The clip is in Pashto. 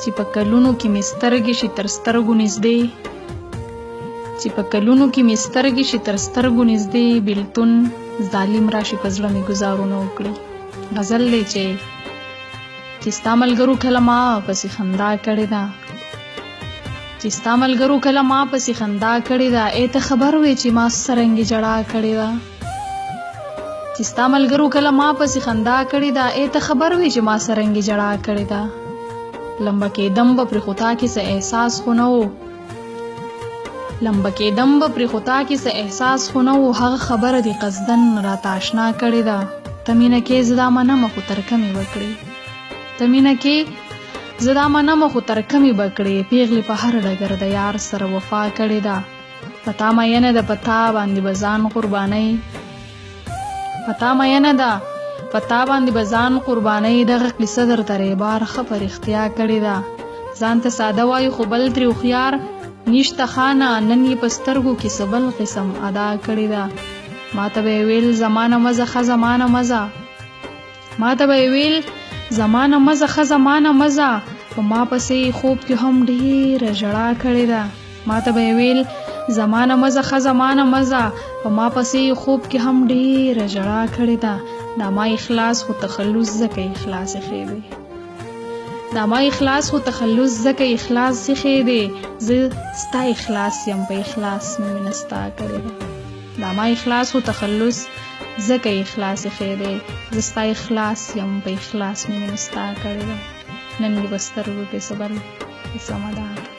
چې په کلونو کې مې سترګې شي تر سترګو نږدې، چې په کلونو کې مې سترګې شي تر سترګو نږدې، بیلتون ظالم راشي په زړه مې ګزارونه وکړي. غزل دی چې ستا ملګرو کله ما پسې خندا کړې ده، چې ستا ملګرو کله ما پسې خندا کړې ده، ای ته خبر وې چې ما څرنګه جړا کړې ده، چې ستا ملګرو کله ما پسې خندا کړې ده، ای ته خبر وې چې ما څرنګه جړا کړې ده. لمبه کېدم به پرې خو تا کې څه احساس خو نه و، لمبه کېدم به پرې خو تا کې څه احساس خو نه و، هغه خبره دې قصدن راته اشنا کړې ده. ته مینه کې زه دا منمه خو ترکه مې وکړې، ته مینه کې زه دا منمه خو ترکه مې وکړې، پیغلې په هر ډګر د یار سره وفا کړې ده. په تا مینه ده په تا باندې به ځان قربانۍ، په تا مینه ده په تا باندې به ځان قربانۍ، دغه قصه درته ریبار ښه په رښتیا کړې ده. ځان ته ساده وایو خو بل ترې هوښیار نشته خانه، نن یې په سترګو کې څه بل قسم ادا کړې ده. ما ته به یې ویل زمانه مزه ښه زمانه مزه، ما ته به یې ویل زمانه مزه ښه زمانه مزه، په ما پسې خوب کې هم ډېره ژړا کړې ده. ما ته به یې ویل زمانه مزه ښه زمانه مزه، په ما پسې خوب کې هم ډېره ژړا کړې ده. دا ما اخلاص خو تخلص ځکه اخلاص ښې دی، دا ما اخلاص خو تخلص ځکه اخلاص ښې دی، زه ستا اخلاص یم په اخلاص مې مینه ستا کړې ده. دا ما اخلاص خو تخلص ځکه اخلاص ښې دی، زه ستا اخلاص یم په اخلاص مې مینه ستا کړې ده. نن یې په سترګو کې څه بل قسم ادا کړې.